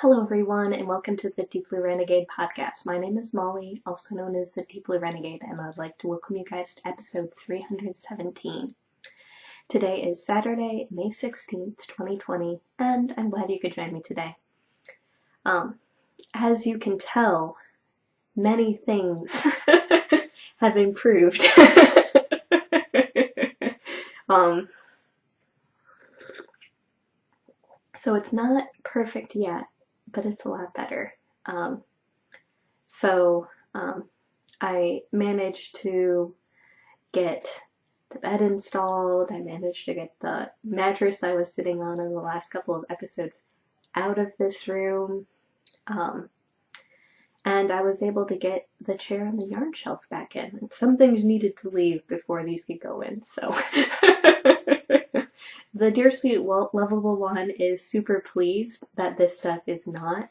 Hello everyone, and welcome to the Deep Blue Renegade podcast. My name is Molly, also known as the Deep Blue Renegade, and I'd like to welcome you guys to episode 317. Today is Saturday, May 16th, 2020, and I'm glad you could join me today. As you can tell, many things have improved. So it's not perfect yet, but it's a lot better. I managed to get the bed installed. I managed to get the mattress I was sitting on in the last couple of episodes out of this room. And I was able to get the chair and the yarn shelf back in. Some things needed to leave before these could go in, so. The Dear Sweet Lovable One is super pleased that this stuff is not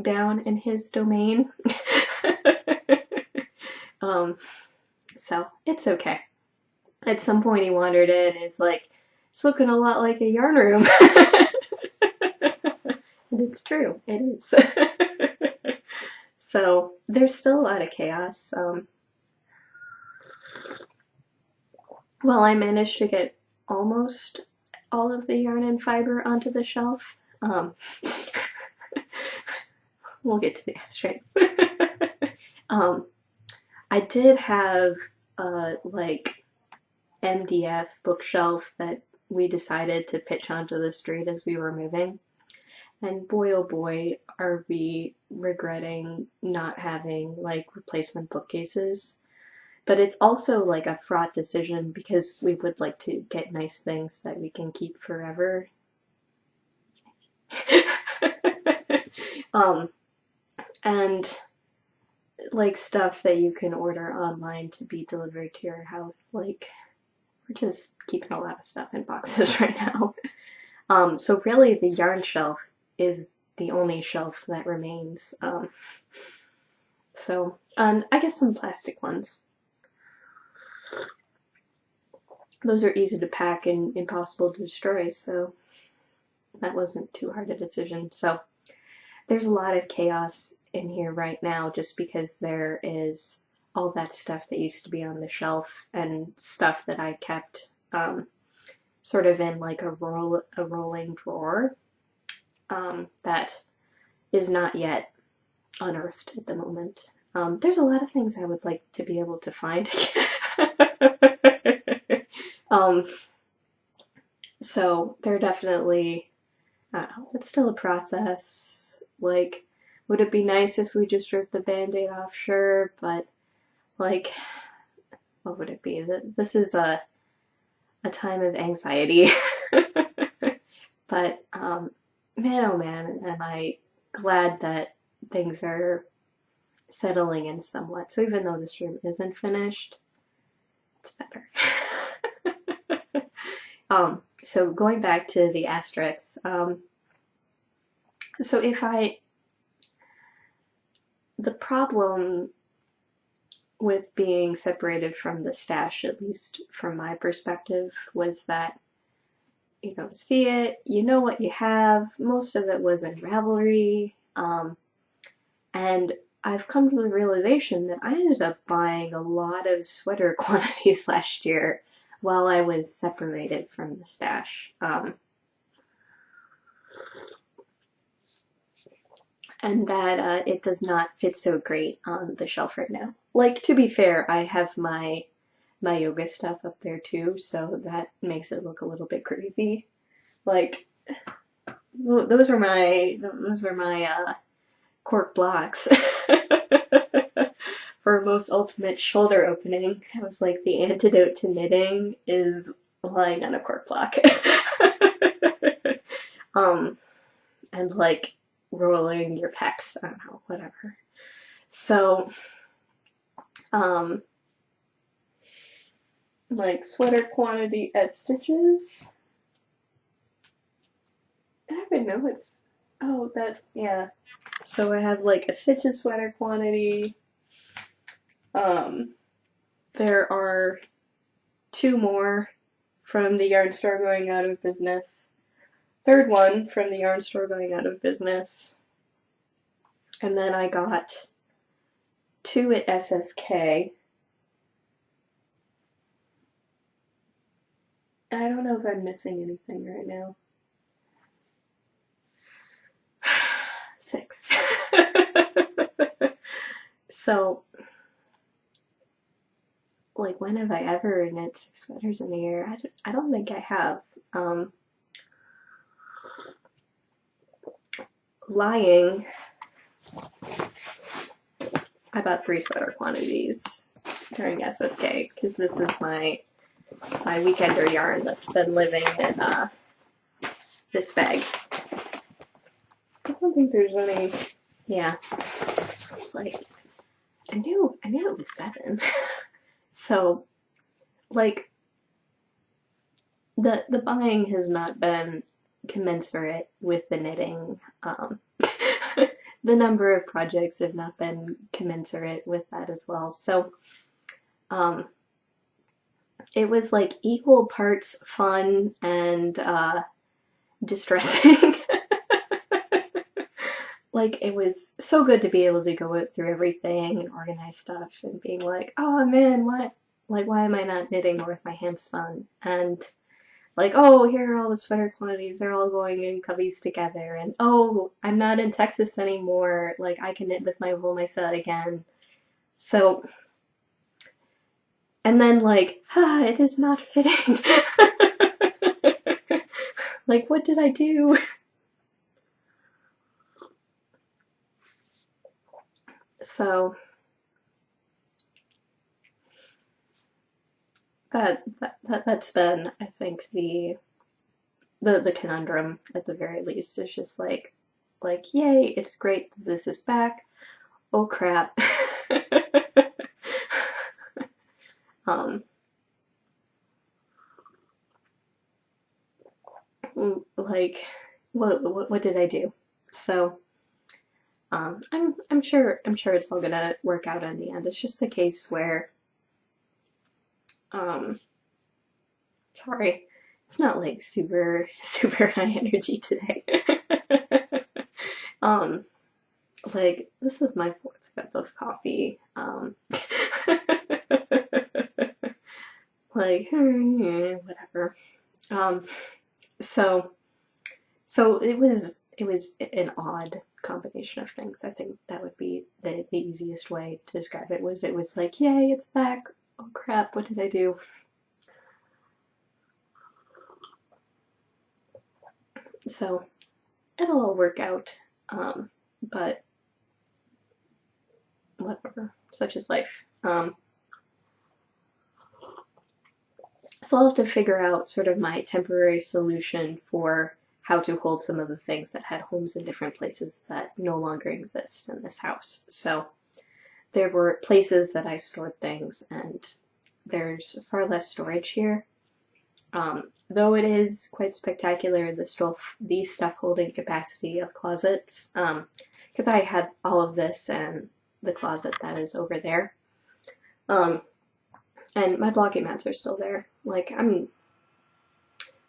down in his domain. So it's okay. At some point he wandered in and is like, it's looking a lot like a yarn room. And it's true, it is. So there's still a lot of chaos. Well, I managed to get almost all of the yarn and fiber onto the shelf. We'll get to the ashtray. I did have like MDF bookshelf that we decided to pitch onto the street as we were moving. And boy oh boy are we regretting not having like replacement bookcases. But it's also like a fraught decision because we would like to get nice things that we can keep forever. And like stuff that you can order online to be delivered to your house. Like, we're just keeping a lot of stuff in boxes right now. So really the yarn shelf is the only shelf that remains. I guess some plastic ones. Those are easy to pack and impossible to destroy, so that wasn't too hard a decision. So there's a lot of chaos in here right now just because there is all that stuff that used to be on the shelf and stuff that I kept sort of in like a rolling drawer that is not yet unearthed at the moment. There's a lot of things I would like to be able to find. So they're definitely, I don't know, it's still a process. Like, would it be nice if we just ripped the band-aid off? Sure, but like, what would it be? This is a time of anxiety. But man oh man, am I glad that things are settling in somewhat. So even though this room isn't finished, it's better. So going back to the asterisks, so the problem with being separated from the stash, at least from my perspective, was that you don't see it, you know what you have, most of it was in Ravelry, and I've come to the realization that I ended up buying a lot of sweater quantities last year while I was separated from the stash. And that it does not fit so great on the shelf right now. Like, to be fair, I have my yoga stuff up there too, so that makes it look a little bit crazy. Like, those are my cork blocks. For most ultimate shoulder opening, I was like, the antidote to knitting is lying on a cork block. And like rolling your pecs, I don't know, whatever. So, like sweater quantity at stitches. I don't even know it's, oh, that, yeah. So I have like a stitches sweater quantity. There are 2 more from the yarn store going out of business. 3rd one from the yarn store going out of business. And then I got 2 at SSK. I don't know if I'm missing anything right now. 6. So, like, when have I ever knit 6 sweaters in a year? I don't think I have. Lying, I bought 3 sweater quantities during SSK because this is my weekender yarn that's been living in this bag. I don't think there's any. Yeah, it's like I knew it was 7. So, like, the buying has not been commensurate with the knitting. The number of projects have not been commensurate with that as well. So, it was like equal parts fun and distressing. Like, it was so good to be able to go through everything and organize stuff and being like, oh man, why am I not knitting more with my hands fun? And like, oh, here are all the sweater quantities, they're all going in cubbies together, and oh, I'm not in Texas anymore, like, I can knit with my wool myself again. So, and then like, it is not fitting. Like, what did I do? So that's been, I think, the conundrum at the very least. Is just like yay, it's great that this is back. Oh crap. Like, what did I do? So I'm sure it's all gonna work out in the end. It's just the case where sorry, it's not like super high energy today. Like, this is my 4th cup of coffee. Like, whatever. So it was an odd combination of things. I think that would be the easiest way to describe it. It was like, yay, it's back. Oh crap, what did I do? So it'll all work out. But whatever, such is life. So I'll have to figure out sort of my temporary solution for how to hold some of the things that had homes in different places that no longer exist in this house. So there were places that I stored things, and there's far less storage here. Though it is quite spectacular, the stuff holding capacity of closets, because I had all of this in the closet that is over there. And my blocking mats are still there. Like,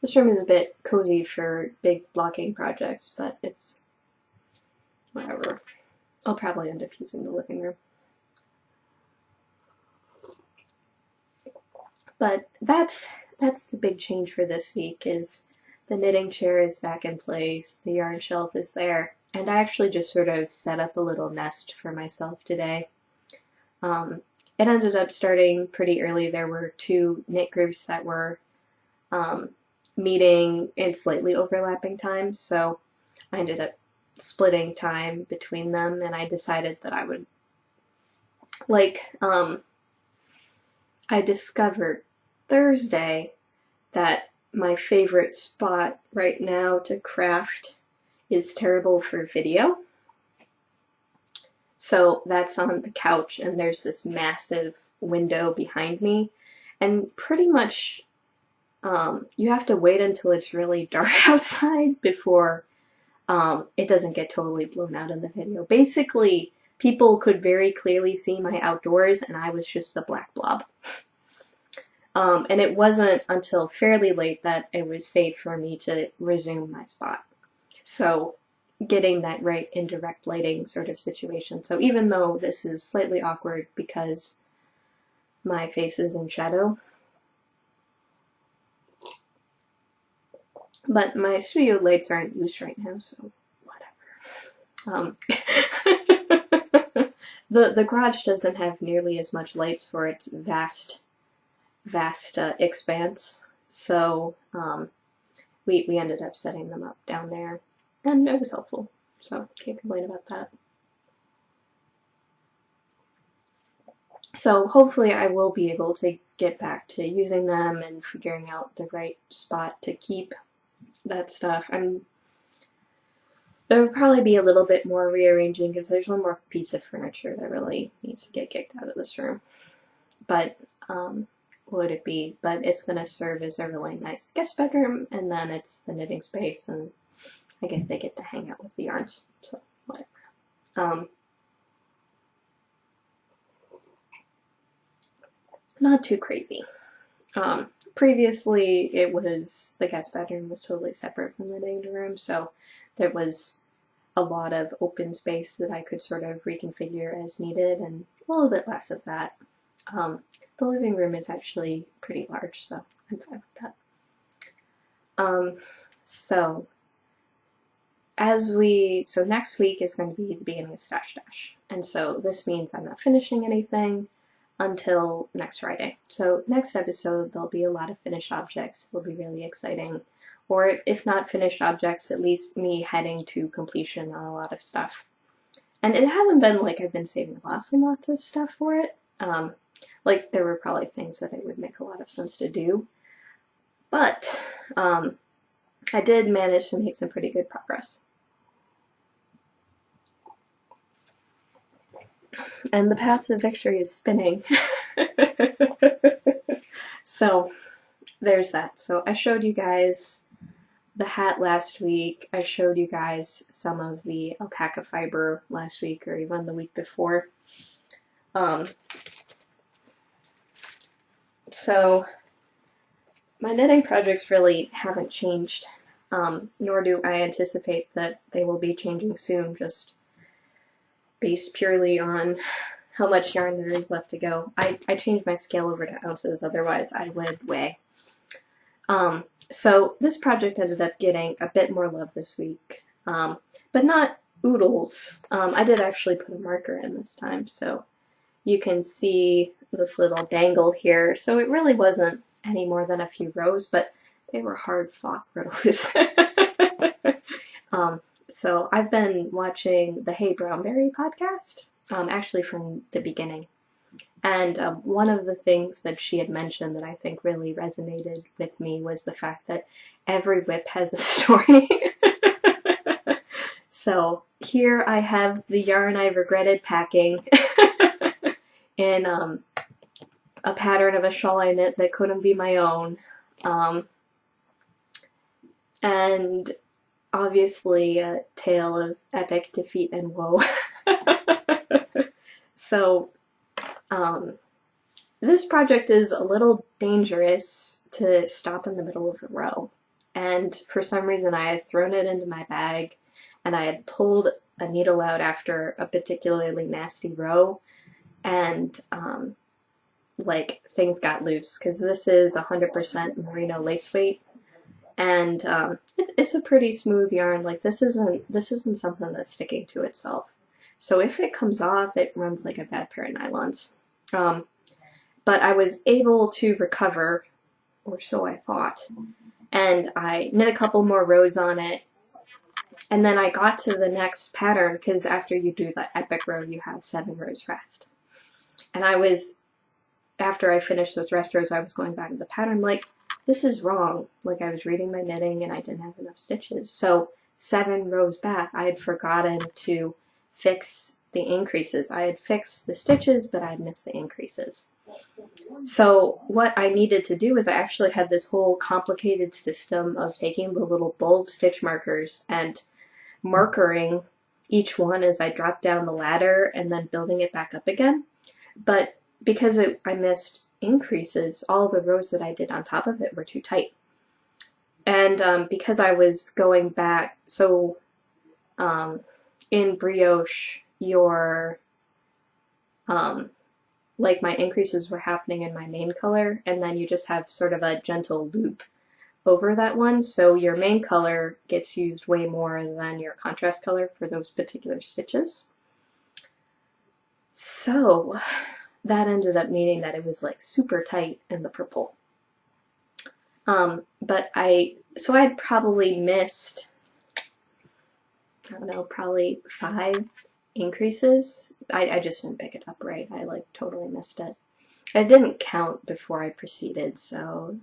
this room is a bit cozy for big blocking projects, but it's whatever. I'll probably end up using the living room. But that's the big change for this week, is the knitting chair is back in place, the yarn shelf is there, and I actually just sort of set up a little nest for myself today. It ended up starting pretty early. There were 2 knit groups that were meeting in slightly overlapping times, so I ended up splitting time between them, and I decided that I would, like, I discovered Thursday that my favorite spot right now to craft is terrible for video. So that's on the couch, and there's this massive window behind me, and pretty much you have to wait until it's really dark outside before it doesn't get totally blown out in the video. Basically, people could very clearly see my outdoors, and I was just a black blob. And it wasn't until fairly late that it was safe for me to resume my spot. So getting that right indirect lighting sort of situation. So even though this is slightly awkward because my face is in shadow, but my studio lights aren't used right now, so whatever. The garage doesn't have nearly as much lights for its vast expanse, so we ended up setting them up down there, and it was helpful, so can't complain about that. So hopefully I will be able to get back to using them and figuring out the right spot to keep that stuff. There will probably be a little bit more rearranging because there's one more piece of furniture that really needs to get kicked out of this room. But would it be? But it's going to serve as a really nice guest bedroom, and then it's the knitting space, and I guess they get to hang out with the yarns. So whatever. Not too crazy. Previously, the guest bedroom was totally separate from the knitting room, so there was a lot of open space that I could sort of reconfigure as needed, and a little bit less of that. The living room is actually pretty large, so I'm fine with that. So next week is going to be the beginning of Stash Dash, and so this means I'm not finishing anything until next Friday. So next episode there'll be a lot of finished objects. It'll be really exciting. Or if not finished objects, at least me heading to completion on a lot of stuff. And it hasn't been like I've been saving lots and lots of stuff for it. Like there were probably things that it would make a lot of sense to do. But I did manage to make some pretty good progress. And the path to victory is spinning. So there's that. So I showed you guys the hat last week. I showed you guys some of the alpaca fiber last week, or even the week before. So my knitting projects really haven't changed, nor do I anticipate that they will be changing soon, just based purely on how much yarn there is left to go. I changed my scale over to ounces, otherwise I would weigh. So this project ended up getting a bit more love this week, but not oodles. I did actually put a marker in this time, so you can see this little dangle here. So it really wasn't any more than a few rows, but they were hard-fought rows. So I've been watching the Hey Brownberry podcast, actually from the beginning. And one of the things that she had mentioned that I think really resonated with me was the fact that every whip has a story. So here I have the yarn I regretted packing in a pattern of a shawl I knit that couldn't be my own. And obviously a tale of epic defeat and woe. So this project is a little dangerous to stop in the middle of a row, and for some reason I had thrown it into my bag and I had pulled a needle out after a particularly nasty row, and like things got loose, because this is 100% merino lace weight, and it's a pretty smooth yarn. Like this isn't something that's sticking to itself. So if it comes off, it runs like a bad pair of nylons. But I was able to recover, or so I thought, and I knit a couple more rows on it, and then I got to the next pattern, because after you do the epic row, you have 7 rows rest. And after I finished those rest rows, I was going back to the pattern like, this is wrong. Like I was reading my knitting and I didn't have enough stitches. So 7 rows back, I had forgotten to fix the increases. I had fixed the stitches, but I had missed the increases. So what I needed to do is I actually had this whole complicated system of taking the little bulb stitch markers and markering each one as I dropped down the ladder and then building it back up again. But because I missed increases, all the rows that I did on top of it were too tight. And because I was going back, so in brioche, your like my increases were happening in my main color, and then you just have sort of a gentle loop over that one, so your main color gets used way more than your contrast color for those particular stitches. So that ended up meaning that it was like super tight in the purple. But so I'd probably missed, I don't know, probably 5 increases. I just didn't pick it up right. I like totally missed it. I didn't count before I proceeded, so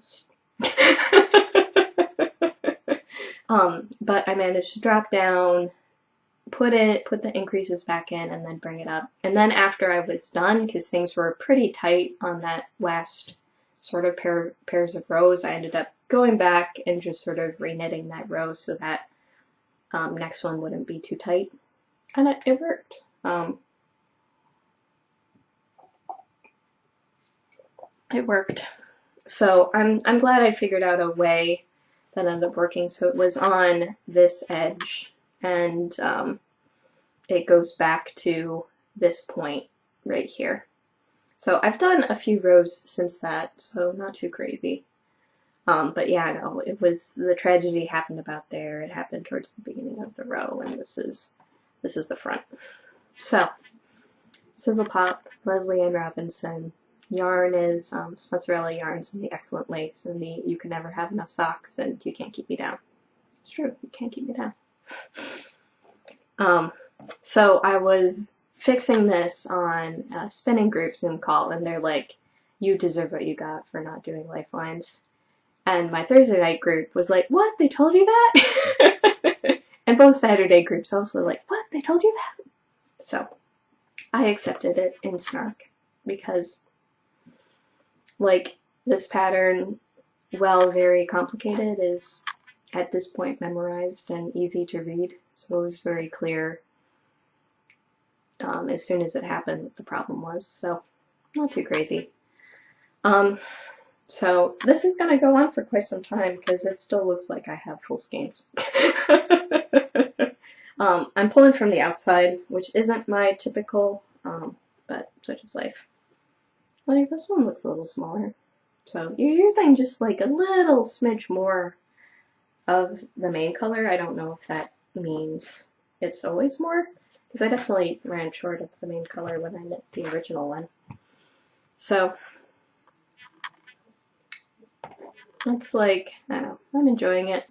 but I managed to drop down, put the increases back in, and then bring it up. And then after I was done, because things were pretty tight on that last sort of pairs of rows, I ended up going back and just sort of re-knitting that row so that next one wouldn't be too tight, and it worked. It worked. So I'm glad I figured out a way that ended up working. So it was on this edge, and it goes back to this point right here. So I've done a few rows since that, so not too crazy. But yeah, no, it was, the tragedy happened about there. It happened towards the beginning of the row, and this is the front. So, Sizzle Pop, Leslie Ann Robinson. Yarn is Spencerella Yarns and the Excellent Lace, and the You Can Never Have Enough Socks and You Can't Keep Me Down. It's true, you can't keep me down. So I was fixing this on a spinning group Zoom call, and they're like, you deserve what you got for not doing lifelines. And my Thursday night group was like, what? They told you that? And both Saturday groups also like, what? They told you that? So I accepted it in snark because, like, this pattern, while very complicated, is at this point memorized and easy to read. So it was very clear as soon as it happened what the problem was. So not too crazy. So this is going to go on for quite some time because it still looks like I have full skeins. I'm pulling from the outside, which isn't my typical, but such is life. Like, this one looks a little smaller. So you're using just like a little smidge more of the main color. I don't know if that means it's always more, because I definitely ran short of the main color when I knit the original one. So it's like, I don't know, I'm enjoying it.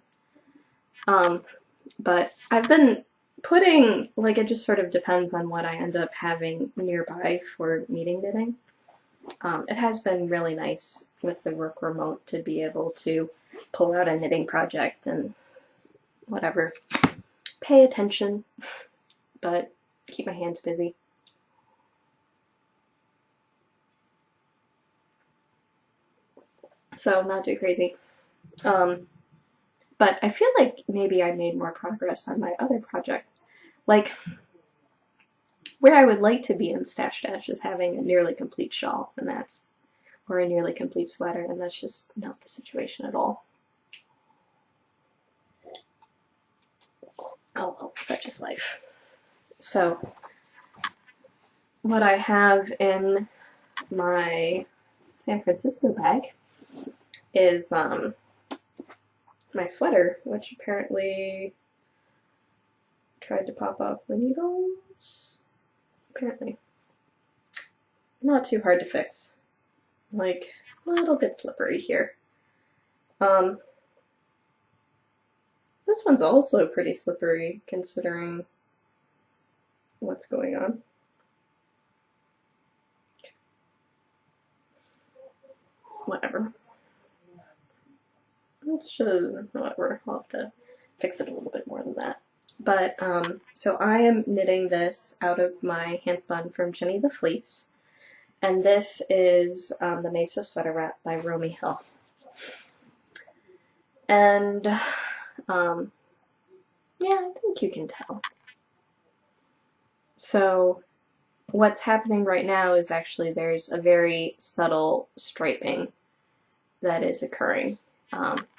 But I've been putting, like, it just sort of depends on what I end up having nearby for meeting knitting. It has been really nice with the work remote to be able to pull out a knitting project and whatever, pay attention, but keep my hands busy. So not too crazy. But I feel like maybe I made more progress on my other project. Like, where I would like to be in Stash Dash is having a nearly complete shawl, and that's, or a nearly complete sweater, and that's just not the situation at all. Oh well, such is life. So, what I have in my San Francisco bag is my sweater, which apparently tried to pop off the needles. Apparently. Not too hard to fix. Like, a little bit slippery here. This one's also pretty slippery, considering what's going on. Whatever. Let's just, whatever, I'll have to fix it a little bit more than that. But, so I am knitting this out of my handspun from Jenny the Fleece, and this is the Mesa Sweater Wrap by Romy Hill. And, yeah, I think you can tell. So, what's happening right now is actually there's a very subtle striping that is occurring.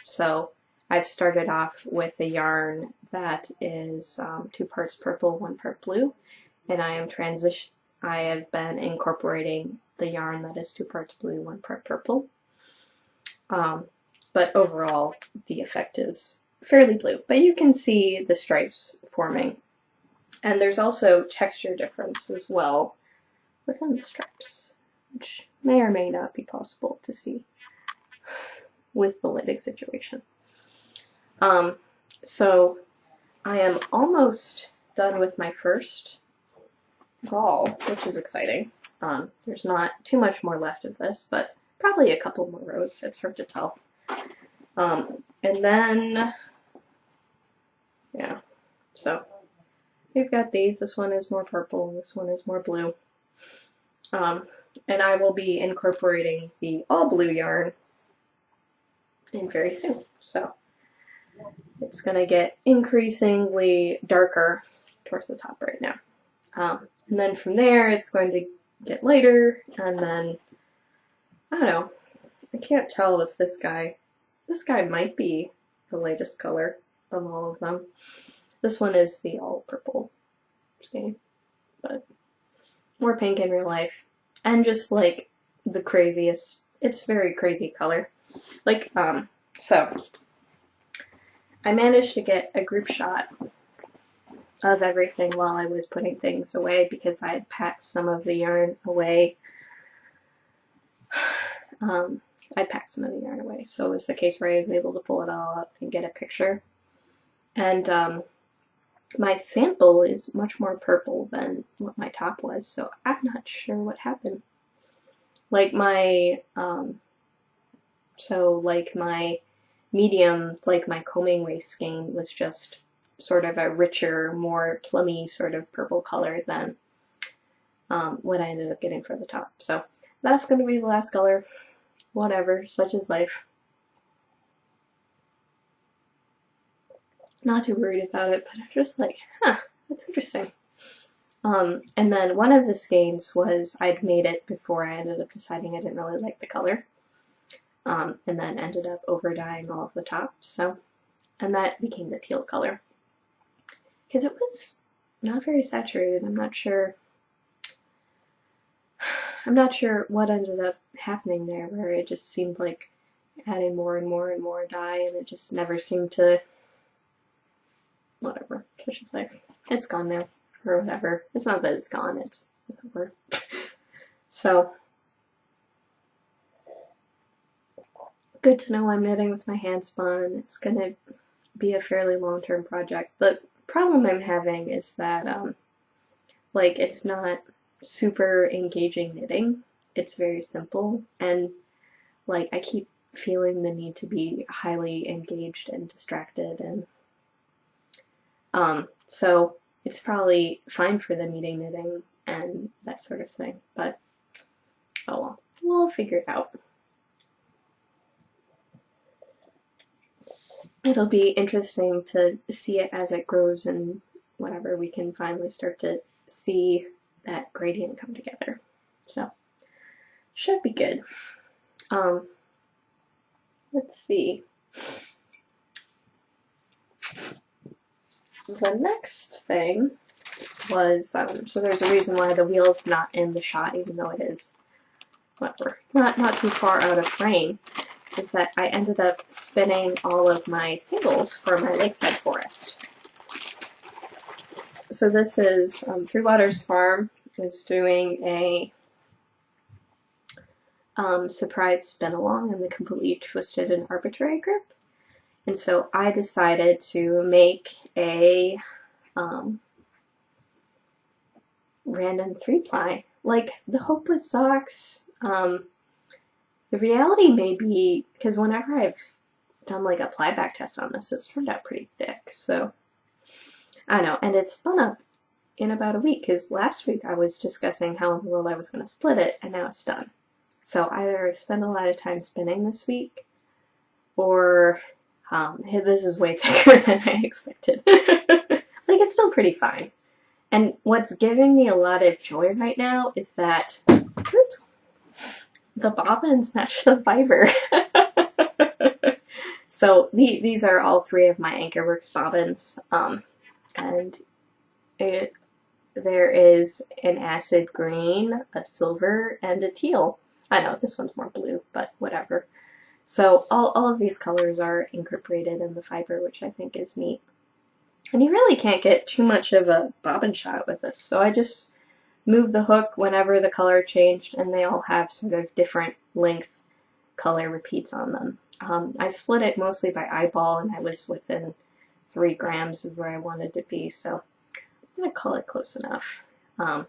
So I've started off with a yarn that is 2 parts purple, 1 part blue, and I have been incorporating the yarn that is 2 parts blue, 1 part purple. But overall, the effect is fairly blue, but you can see the stripes forming. And there's also texture difference as well within the stripes, which may or may not be possible to see with the lighting situation. So I am almost done with my first ball, which is exciting. There's not too much more left of this, but probably a couple more rows. It's hard to tell. And then, yeah, so we've got these. This one is more purple, this one is more blue. And I will be incorporating the all blue yarn in very soon. So it's going to get increasingly darker towards the top right now. And then from there it's going to get lighter, and then, I don't know, I can't tell if this guy might be the lightest color of all of them. This one is the all purple stain, but more pink in real life, and just like the craziest, it's very crazy color. Like, so I managed to get a group shot of everything while I was putting things away, because I had packed some of the yarn away. I packed some of the yarn away, so it was the case where I was able to pull it all out and get a picture. And my sample is much more purple than what my top was, so I'm not sure what happened. Like my, like my medium, like my combing waist skein was just sort of a richer, more plummy sort of purple color than what I ended up getting for the top. So that's going to be the last color. Whatever, such is life. Not too worried about it, but I'm just like, huh, that's interesting. And then one of the skeins was, I'd made it before I ended up deciding I didn't really like the color. And then ended up over dyeing all of the tops, so, and that became the teal color. Because it was not very saturated. I'm not sure what ended up happening there, where it just seemed like adding more and more and more dye, and it just never seemed to, whatever, such is life. It's gone now, or whatever. It's not that it's gone, it's over. So, good to know I'm knitting with my hand spun. It's gonna be a fairly long-term project. The problem I'm having is that, like, it's not super engaging knitting. It's very simple, and like I keep feeling the need to be highly engaged and distracted, and so it's probably fine for the meeting knitting and that sort of thing, but oh well, we'll figure it out. It'll be interesting to see it as it grows, and whatever, we can finally start to see that gradient come together. So, should be good. Let's see. The next thing was, so there's a reason why the wheel's not in the shot, even though it is, whatever, not too far out of frame, is that I ended up spinning all of my singles for my lakeside forest. So this is Three Waters Farm is doing a surprise spin along in the Completely Twisted and Arbitrary group, and so I decided to make a random 3-ply. Like, the hope with socks, the reality may be, because whenever I've done like a ply back test on this, it's turned out pretty thick, so I know, and it's spun up in about a week, because last week I was discussing how in the world I was going to split it, and now it's done. So either I've spent a lot of time spinning this week, or this is way thicker than I expected. Like, it's still pretty fine. And what's giving me a lot of joy right now is that, oops, the bobbins match the fiber. So these are all three of my Anchorworks bobbins, and there is an acid green, a silver, and a teal. I know this one's more blue, but whatever. So all of these colors are incorporated in the fiber, which I think is neat. And you really can't get too much of a bobbin shot with this, so I just moved the hook whenever the color changed, and they all have sort of different length color repeats on them. I split it mostly by eyeball, and I was within 3 grams of where I wanted to be, so I'm gonna call it close enough. And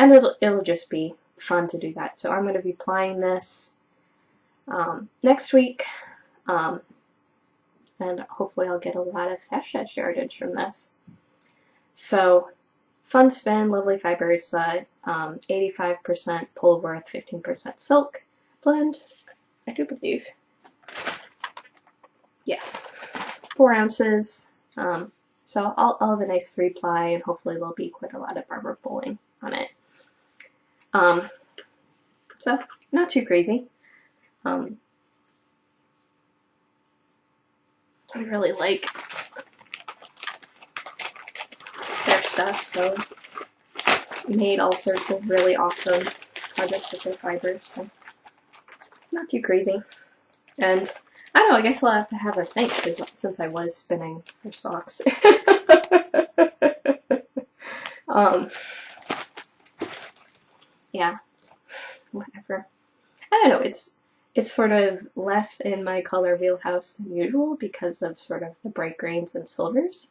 it'll just be fun to do that. So I'm gonna be applying this next week, and hopefully I'll get a lot of stash yardage from this. So fun spin, lovely fibers, 85% Polworth, 15% silk blend, I do believe. Yes, 4 ounces. So I'll have a nice 3-ply, and hopefully there'll be quite a lot of barber pulling on it. So not too crazy. I really like their stuff, so it's made all sorts of really awesome projects with their fibers, so not too crazy. And I don't know, I guess I'll have to have her thank, since I was spinning her socks. Yeah, whatever. I don't know, it's sort of less in my color wheelhouse than usual because of sort of the bright greens and silvers.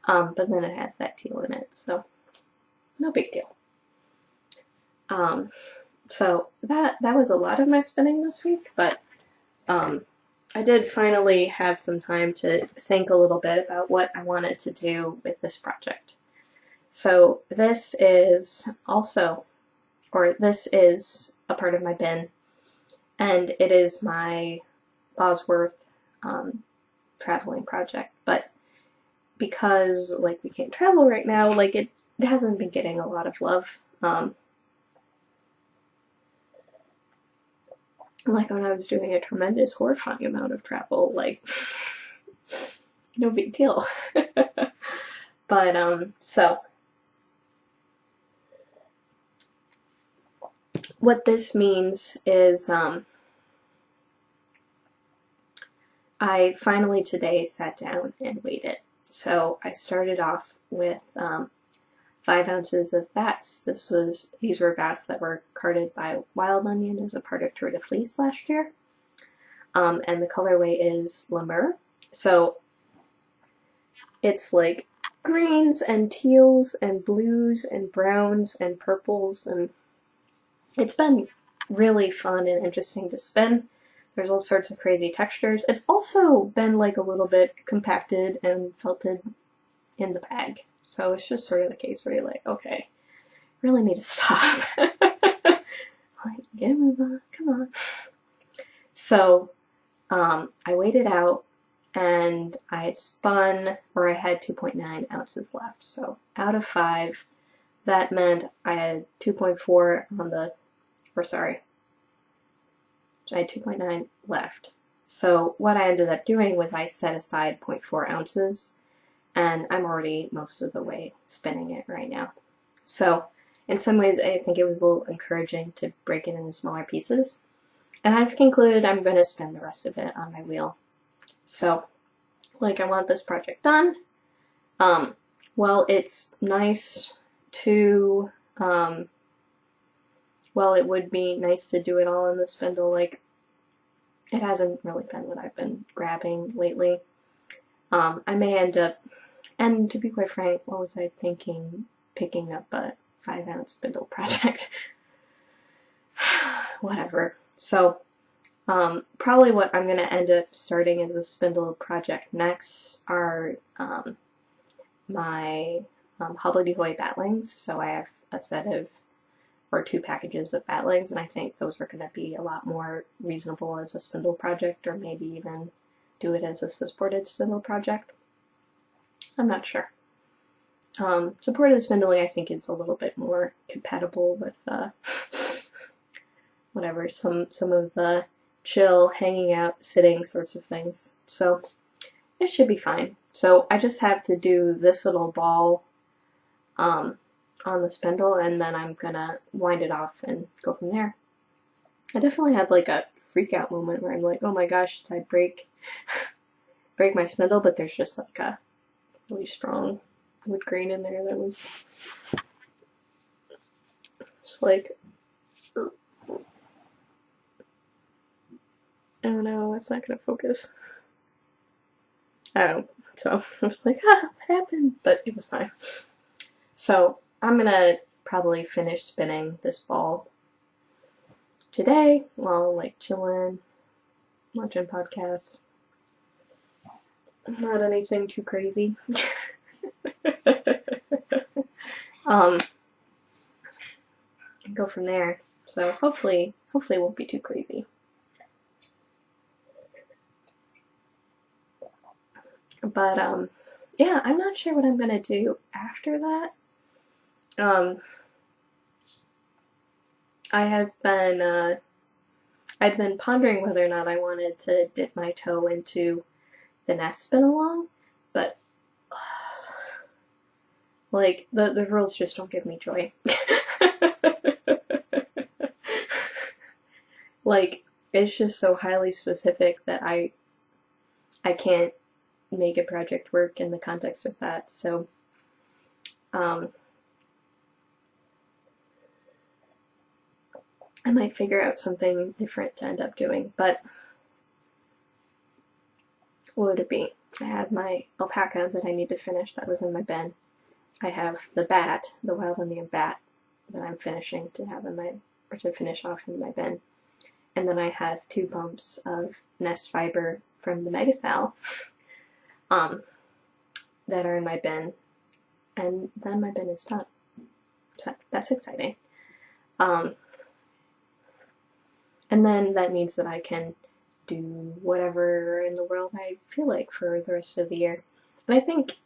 But then it has that teal in it, so no big deal. So that was a lot of my spinning this week, but I did finally have some time to think a little bit about what I wanted to do with this project. So this is also, or this is a part of my bin, and it is my Bosworth traveling project, but because like we can't travel right now, like it hasn't been getting a lot of love. Like when I was doing a tremendous, horrifying amount of travel, like no big deal. But so what this means is I finally today sat down and weighed it. So I started off with 5 ounces of bats. These were bats that were carted by Wild Onion as a part of Tour de Fleece last year. And the colorway is Lemur. So it's like greens and teals and blues and browns and purples, and it's been really fun and interesting to spin. There's all sorts of crazy textures. It's also been like a little bit compacted and felted in the bag. So it's just sort of the case where you're like, okay, really need to stop. Like, get a move on, come on. So I weighed it out, and I spun where I had 2.9 ounces left. So out of 5, that meant I had 2.4 on the, or sorry, I had 2.9 left. So what I ended up doing was I set aside 0.4 ounces, and I'm already most of the way spinning it right now. So in some ways I think it was a little encouraging to break it into smaller pieces. And I've concluded I'm going to spend the rest of it on my wheel. So, like, I want this project done. Well, it's nice to, well, it would be nice to do it all in the spindle. Like, it hasn't really been what I've been grabbing lately. I may end up, and to be quite frank, what was I thinking? Picking up a 5-ounce spindle project. Whatever. So, probably what I'm going to end up starting as a spindle project next are my hobbledehoy batlings. So I have a set of, or 2 packages of batlings, and I think those are going to be a lot more reasonable as a spindle project, or maybe even do it as a supported spindle project. I'm not sure. Supported spindling I think is a little bit more compatible with whatever, some of the chill, hanging out, sitting sorts of things. So it should be fine. So I just have to do this little ball on the spindle, and then I'm gonna wind it off and go from there. I definitely had like a freak out moment where I'm like, oh my gosh, did I break my spindle? But there's just like a really strong wood grain in there that was just like, oh no, it's not gonna focus. Oh, so I was like, what happened? But it was fine. So I'm gonna probably finish spinning this ball today while like chilling, watching podcasts. Not anything too crazy. And go from there. So hopefully it won't be too crazy. But yeah, I'm not sure what I'm gonna do after that. I'd been pondering whether or not I wanted to dip my toe into the nest spin along, but like the rules just don't give me joy. Like, it's just so highly specific that I can't make a project work in the context of that. So I might figure out something different to end up doing, but what would it be? I had my alpaca that I need to finish that was in my bin. I have the bat, the wild Indian bat, that I'm finishing to have in my, or to finish off in my bin. And then I have 2 bumps of nest fiber from the Megathal that are in my bin, and then my bin is done. So that's exciting. And then that means that I can do whatever in the world I feel like for the rest of the year. And I think,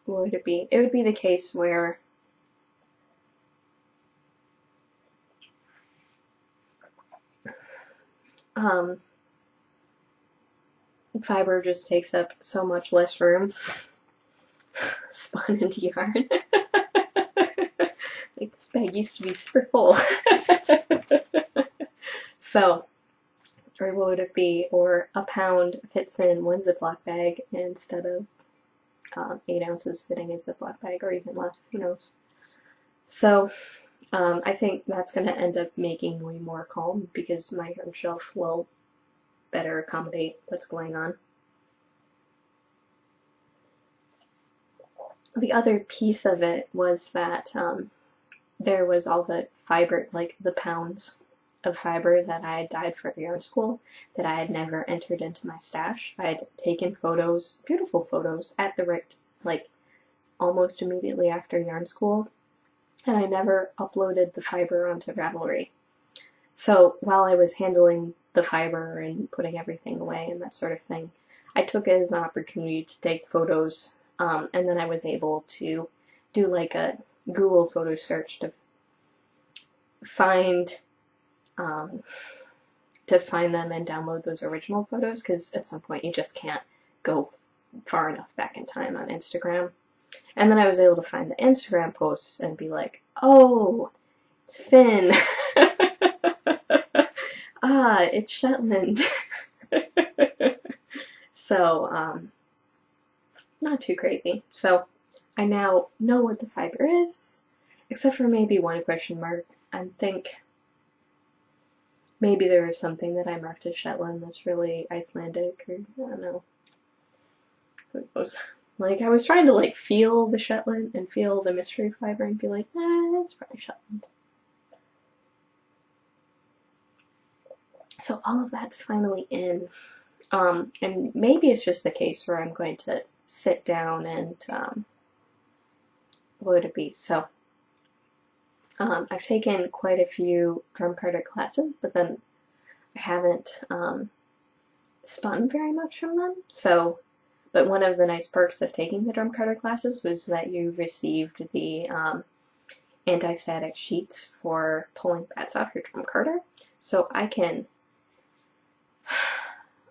what would it be? It would be the case where fiber just takes up so much less room spun into yarn. Like, this bag used to be super full. So, or what would it be? Or a pound fits in 1 Ziploc bag instead of 8 ounces fitting in a Ziploc bag, or even less, who knows. So I think that's going to end up making me more calm because my yarn shelf will better accommodate what's going on. The other piece of it was that there was all the fiber, like the pounds of fiber that I had dyed for yarn school that I had never entered into my stash. I had taken photos, beautiful photos, at the right, like almost immediately after yarn school, and I never uploaded the fiber onto Ravelry. So while I was handling the fiber and putting everything away and that sort of thing, I took it as an opportunity to take photos, and then I was able to do like a Google photo search to find them and download those original photos, because at some point you just can't go far enough back in time on Instagram. And then I was able to find the Instagram posts and be like, oh, it's Finn. Ah, it's Shetland. So, not too crazy. So, I now know what the fiber is, except for maybe one question mark. I think maybe there is something that I marked as Shetland that's really Icelandic, or I don't know. Who knows? Like, I was trying to like feel the Shetland and feel the mystery fiber and be like, nah, it's probably Shetland. So all of that's finally in. And maybe it's just the case where I'm going to sit down and, what would it be? So, I've taken quite a few drum carder classes, but then I haven't spun very much from them. So, but one of the nice perks of taking the drum carder classes was that you received the anti-static sheets for pulling bats off your drum carder. So I can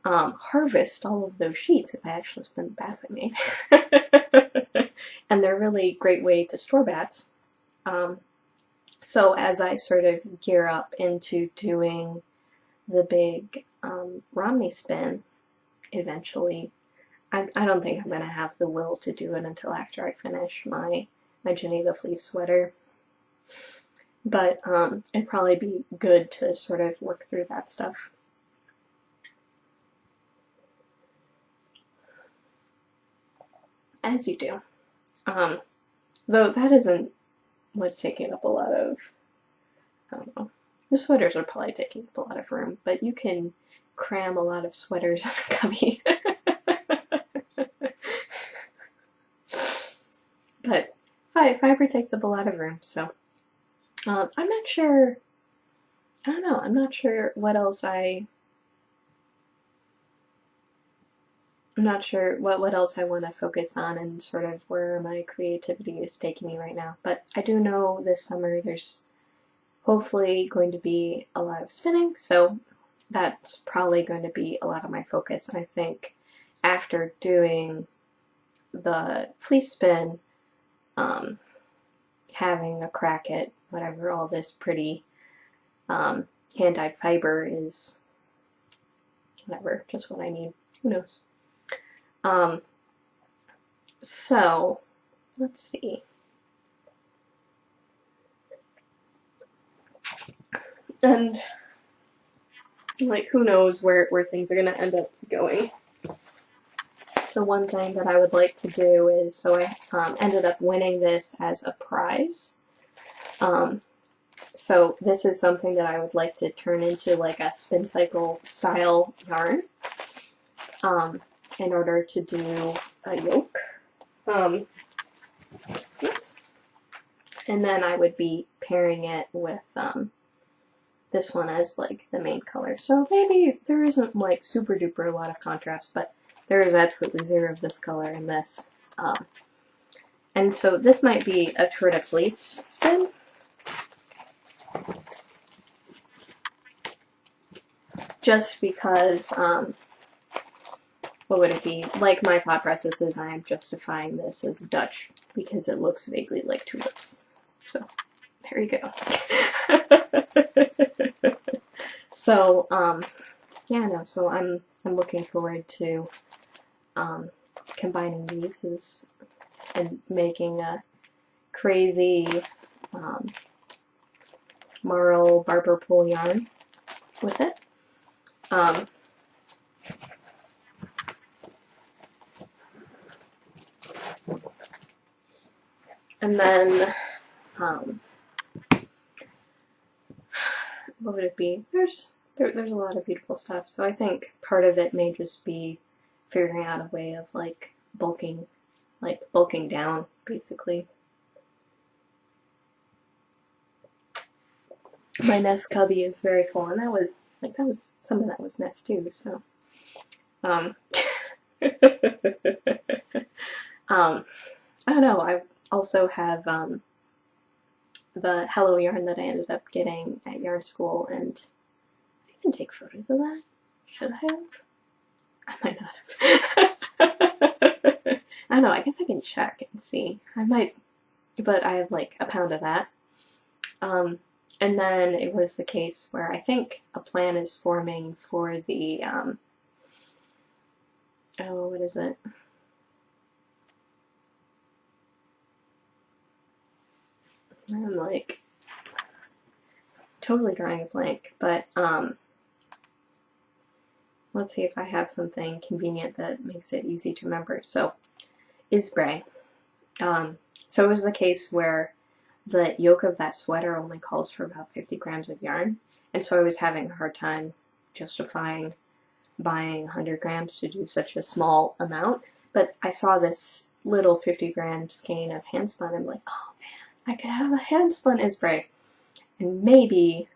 harvest all of those sheets if I actually spin the bats I made. And they're a really great way to store bats. So as I sort of gear up into doing the big Romney spin eventually, I don't think I'm going to have the will to do it until after I finish my Jenny the Fleece sweater. But it'd probably be good to sort of work through that stuff. As you do. Though that isn't what's taking up a lot of, I don't know, the sweaters are probably taking up a lot of room, but you can cram a lot of sweaters in a cubby. But fiber takes up a lot of room, so I'm not sure, I don't know, I'm not sure what else I'm not sure what else I want to focus on and sort of where my creativity is taking me right now. But I do know this summer there's hopefully going to be a lot of spinning, so that's probably going to be a lot of my focus. And I think after doing the fleece spin, having a crack at whatever all this pretty hand-dyed fiber is, whatever, just what I need. Who knows? So let's see. And like, who knows where things are gonna end up going. So one thing that I would like to do is, so I ended up winning this as a prize. So this is something that I would like to turn into like a spin cycle style yarn in order to do a yoke. And then I would be pairing it with this one as like the main color. So maybe there isn't like super duper a lot of contrast, but there is absolutely zero of this color in this. And so this might be a Tour de Fleece spin. Just because, what would it be? Like my thought process is I am justifying this as Dutch because it looks vaguely like tulips. So, there you go. So, yeah, no, so I'm looking forward to combining these and making a crazy marl barber pole yarn with it. And then, what would it be? There's a lot of beautiful stuff. So I think part of it may just be figuring out a way of like bulking down, basically. My Nest cubby is very full, and that was some of that was Nest too. So, I don't know. I also have the Hello yarn that I ended up getting at yarn school, and I can take photos of that. Should I have? I might not have. I don't know. I guess I can check and see. I might, but I have like a pound of that. And then it was the case where I think a plan is forming for the, oh, what is it? I'm like totally drawing a blank, but let's see if I have something convenient that makes it easy to remember. So, Isbray. So it was the case where the yoke of that sweater only calls for about 50 grams of yarn, and so I was having a hard time justifying buying 100 grams to do such a small amount. But I saw this little 50 gram skein of hand spun, and I'm like, oh man, I could have a hand spun Isbray. And maybe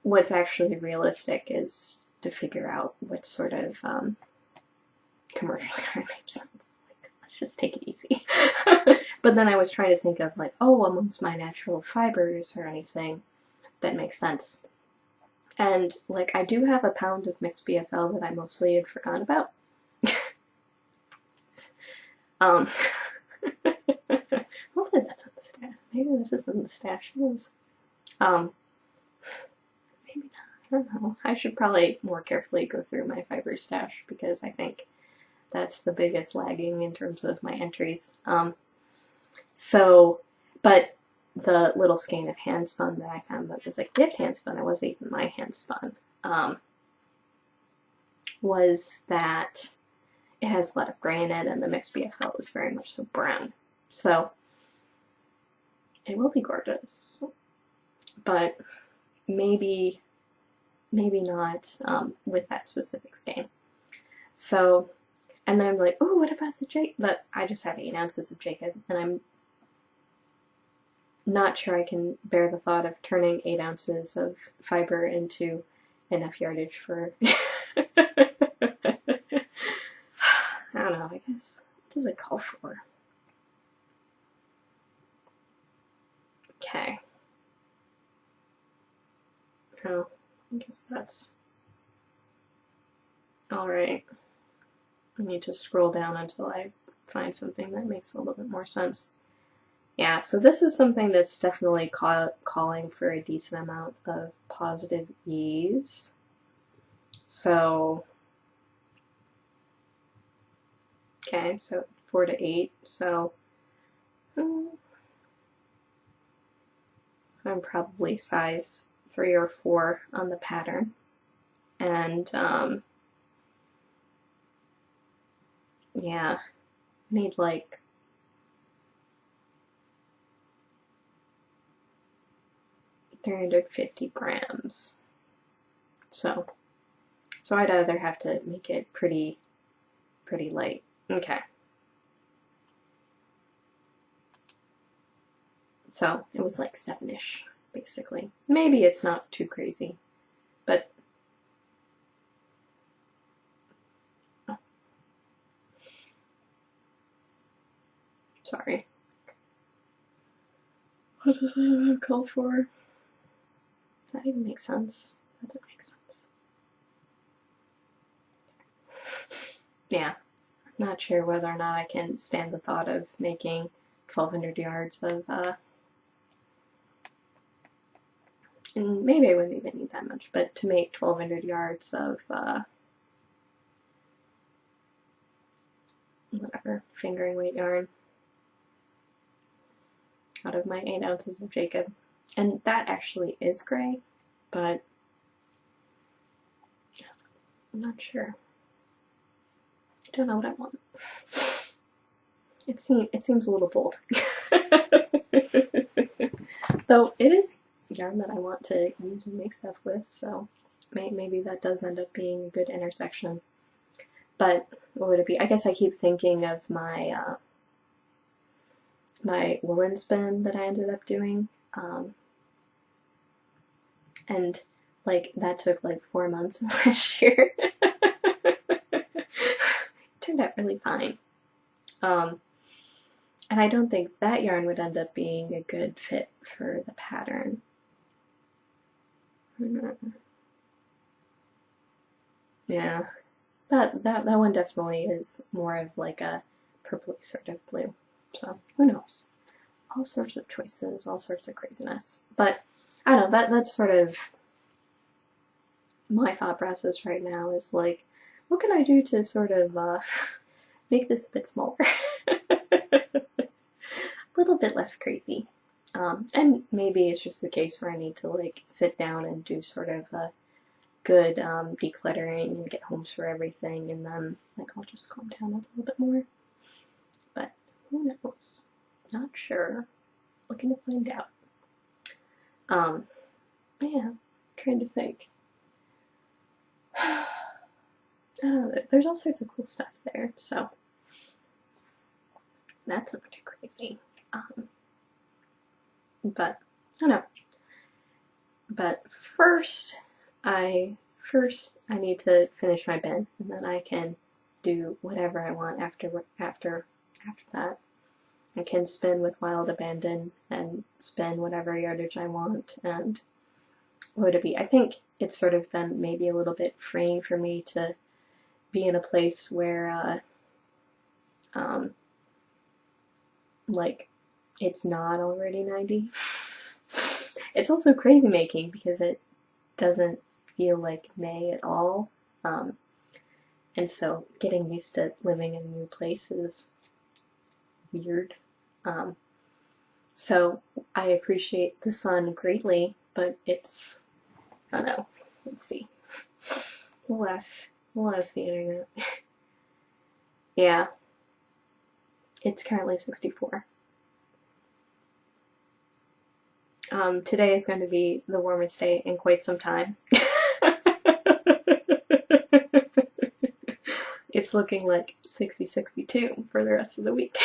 what's actually realistic is to figure out what sort of commercial yarn makes sense. Let's just take it easy. But then I was trying to think of like, oh, amongst my natural fibers or anything that makes sense. And like I do have a pound of mixed BFL that I mostly had forgotten about. um, Hopefully that's in the stash. Maybe this is in the stash. Um, maybe not. I don't know. I should probably more carefully go through my fiber stash because I think that's the biggest lagging in terms of my entries. But the little skein of handspun that I found that was a gift handspun, it wasn't even my handspun, was that it has a lot of gray in it and the mixed BFL is very much so brown. So it will be gorgeous, but maybe not with that specific skein. So, and then I'm like, oh, what about the Jacob? But I just have 8 ounces of Jacob, and I'm not sure I can bear the thought of turning 8 ounces of fiber into enough yardage for. I don't know, I guess. What does it call for? Okay. Oh, I guess that's alright. I need to scroll down until I find something that makes a little bit more sense. Yeah, so this is something that's definitely calling for a decent amount of positive ease. So, okay, so 4 to 8. So I'm probably size 3 or 4 on the pattern. And yeah, need like 350 grams. So I'd either have to make it pretty light. Okay. So it was like 7-ish, basically. Maybe it's not too crazy, but oh. Sorry. What does that call for? Does that even make sense? That doesn't make sense. Yeah, I'm not sure whether or not I can stand the thought of making 1,200 yards of, and maybe I wouldn't even need that much, but to make 1,200 yards of, whatever, fingering weight yarn out of my 8 ounces of Jacob. And that actually is gray, but I'm not sure. I don't know what I want. It seems a little bold. Though it is yarn that I want to use and make stuff with, so maybe that does end up being a good intersection. But what would it be? I guess I keep thinking of my my woolen spin that I ended up doing, and like that took like 4 months last year. It turned out really fine. And I don't think that yarn would end up being a good fit for the pattern. Yeah, that one definitely is more of like a purpley sort of blue. So who knows? All sorts of choices, all sorts of craziness. But I don't know, that's sort of my thought process right now is like, what can I do to sort of make this a bit smaller? A little bit less crazy. And maybe it's just the case where I need to like sit down and do sort of a good decluttering and get homes for everything, and then like I'll just calm down a little bit more. But who knows? Not sure. Looking to find out. Yeah, trying to think. I don't know, there's all sorts of cool stuff there, so that's not too crazy. But I don't know. But first I need to finish my bin, and then I can do whatever I want after that. I can spin with Wild Abandon and spin whatever yardage I want, and what would it be? I think it's sort of been maybe a little bit freeing for me to be in a place where like it's not already 90. It's also crazy making because it doesn't feel like May at all. And so getting used to living in a new place is weird. So I appreciate the sun greatly, but it's, I don't know, let's see. We'll ask the internet. Yeah, it's currently 64. Today is going to be the warmest day in quite some time. It's looking like 60, 62 for the rest of the week.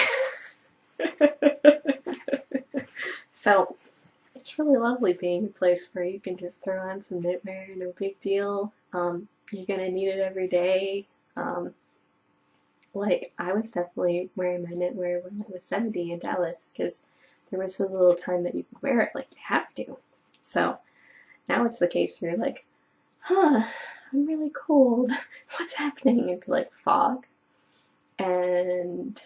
So it's really lovely being in a place where you can just throw on some knitwear, no big deal. You're gonna need it every day. Like, I was definitely wearing my knitwear when I was 70 in Dallas because there was so little time that you could wear it, like you have to. So now it's the case where you're like, huh, I'm really cold. What's happening? And be like, fog. And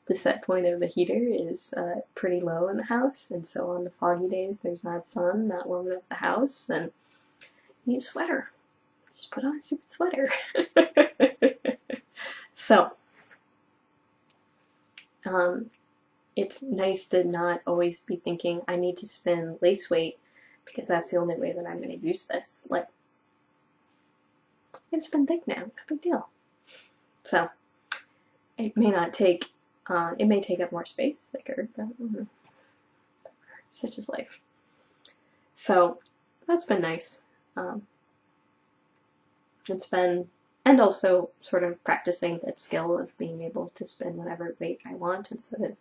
the set point of the heater is pretty low in the house, and so on the foggy days there's not sun, not warming up the house, then you need a sweater. Just put on a stupid sweater. So, it's nice to not always be thinking I need to spend lace weight because that's the only way that I'm going to use this. Like, it's been thick now, no big deal. So, it may not take, it may take up more space, thicker, but such is life. So, that's been nice. It's been, and also sort of practicing that skill of being able to spend whatever weight I want instead of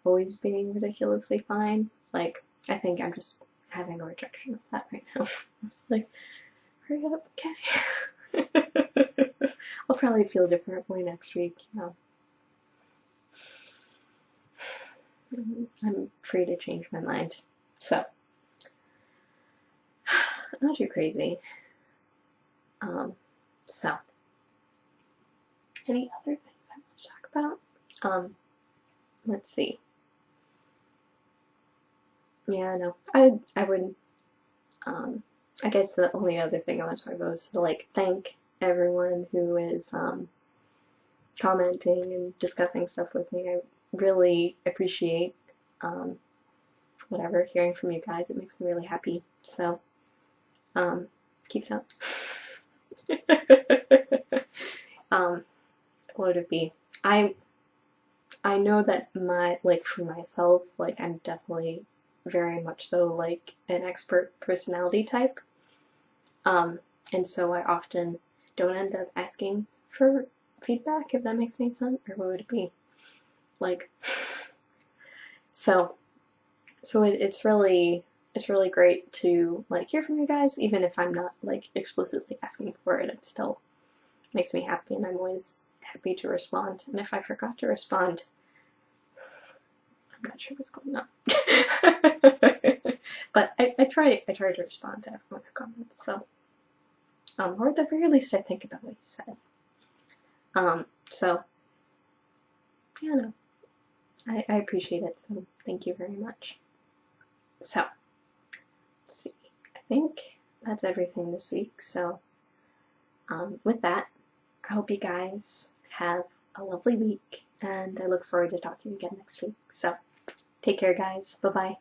always being ridiculously fine. Like, I think I'm just having a rejection of that right now. I'm just like, hurry up, okay. I'll probably feel differently next week, you know. I'm free to change my mind. So, not too crazy. So, any other things I want to talk about? Let's see. Yeah, no, I would, I guess the only other thing I want to talk about is to, like, thank everyone who is, commenting and discussing stuff with me. I really appreciate, whatever, hearing from you guys. It makes me really happy. So, keep it up. What would it be? I know that for myself, like, I'm definitely very much so, like, an expert personality type. And so I often don't end up asking for feedback, if that makes any sense, or what would it be? Like, so it's really great to, like, hear from you guys, even if I'm not, like, explicitly asking for it. It still makes me happy, and I'm always happy to respond. And if I forgot to respond, I'm not sure what's going on. But I try to respond to everyone who comments, so, or at the very least I think about what you said. So, yeah, no, I appreciate it, so thank you very much. So, let's see, I think that's everything this week, so, with that, I hope you guys have a lovely week, and I look forward to talking again next week. So, take care, guys. Bye-bye.